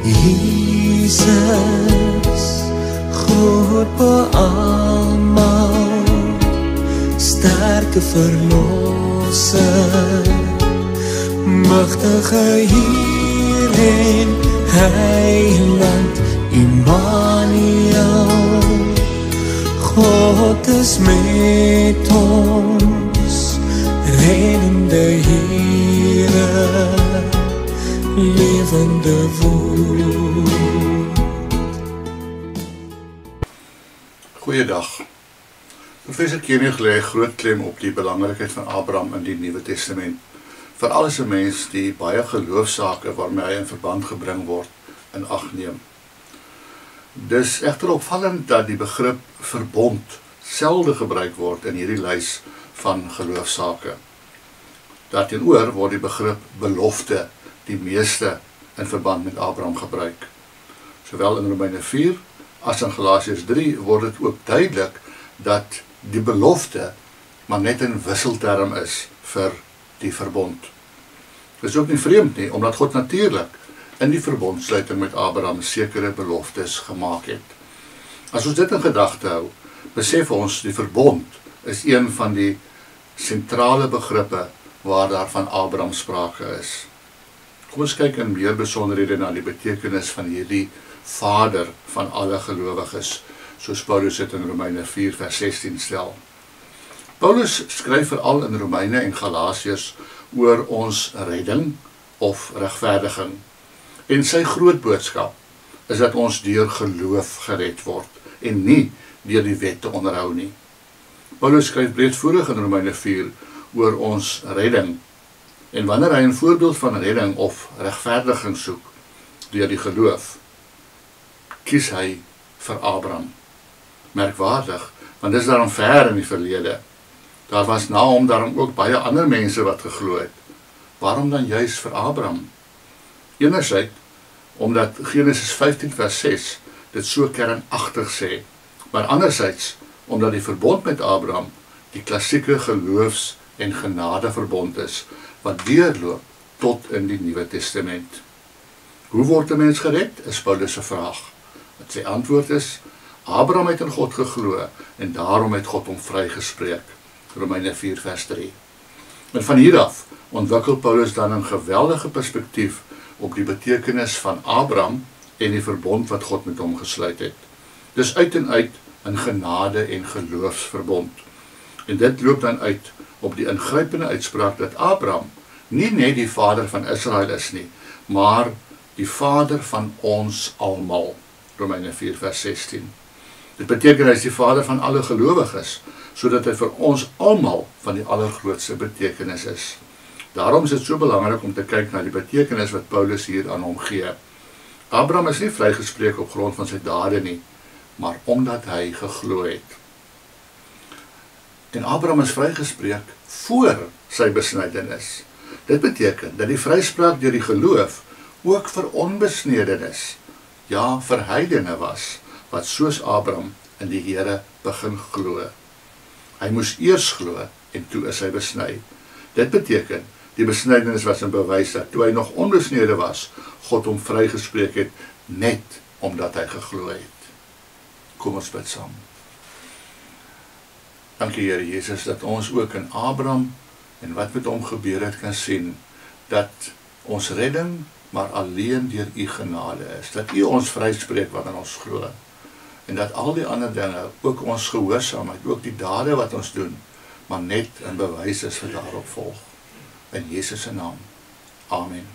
Jesus, groot beamal, sterke verlosser, magtige Heer en Heiland, Immanuel, God is met ons, reddende Heere, levende woord. Goeiedag. Professor Koenig lê groot klem op die belangrikheid van Abraham in die Nuwe Testament, veral as 'n mens die baie geloofsake waarmee hy in verband gebring word in ag neem. Dis egter opvallend dat die begrip verbond selde gebruik word in hierdie lys van geloofsake. Daarteenoor word die begrip belofte die meeste in verband met Abraham gebruik. Sowel in Romeine 4 as in Galasiërs 3 word dit ook duidelik dat die belofte maar net 'n wisselterm is vir die verbond. Dit is ook nie vreemd nie, omdat God natuurlik in die verbondsluiting met Abraham sekere beloftes gemaak het. As ons dit in gedagte hou, besef ons die verbond is een van die sentrale begrippe waar daar van Abraham sprake is. Kom ons kyk in meer besonderhede na die betekenis van hierdie vader van alle gelowiges, soos Paulus dit in Romeine 4 vers 16 stel. Paulus skryf veral in Romeine en Galasiërs oor ons redding of regverdiging. En sy groot boodskap is dat ons deur geloof gered word en nie deur die wet te onderhou nie. Paulus skryf breedvoerig in Romeine 4 oor ons redding. En wanneer hy 'n voorbeeld van redding of regverdiging soek deur die geloof, kies hy vir Abraham. Merkwaardig, want dis daarom ver in die verlede. Daar was na hom daarom ook baie ander mense wat geglo het. Waarom dan juis vir Abraham? Enerzijds omdat Genesis 15 vers 6 dit so kernagtig sê, maar anderzijds omdat die verbond met Abraham die klassieke geloofs- en genadeverbond is, wat deurloop tot in die Nuwe Testament. Hoe word 'n mens gered, is Paulus se vraag. Wat sy antwoord is, Abraham het in God geglo en daarom het God hom vrygespreek. Romeine 4 vers 3. En van hier af ontwikkel Paulus dan 'n geweldige perspektief op die betekenis van Abraham en die verbond wat God met hom gesluit het. Dus uit en uit 'n genade- en geloofsverbond. En dit loop dan uit op die ingrypende uitspraak dat Abraham nie net die vader van Israel is nie, maar die vader van ons almal. Romeine 4 vers 16. Dit beteken hy is die vader van alle gelowiges, sodat hy vir ons almal van die allergrootste betekenis is. Daarom is dit so belangrik om te kyk na die betekenis wat Paulus hier aan hom gee. Abraham is nie vrygespreek op grond van sy dade nie, maar omdat hy geglo het. En Abraham is vrygespreek voor sy besnydenis. Dit beteken dat die vryspraak deur die geloof ook vir onbesnedenis, ja vir heidene was, wat soos Abraham in die Here begin glo. Hy moes eers glo en toe is hy besny. Dit beteken, die besnydenis was 'n bewys dat toe hy nog onbesnede was, God hom vrygespreek het, net omdat hy geglo het. Kom ons bid saam. Dankie Here Jesus, dat ons ook in Abraham en wat met hom gebeur het kan sien, dat ons redding maar alleen deur u genade is, dat u ons vryspreek wanneer ons glo, en dat al die ander dinge, ook ons gehoorsaamheid, ook die dade wat ons doen, maar net 'n bewys is vir daarop volg. In Jesus se naam. Amen.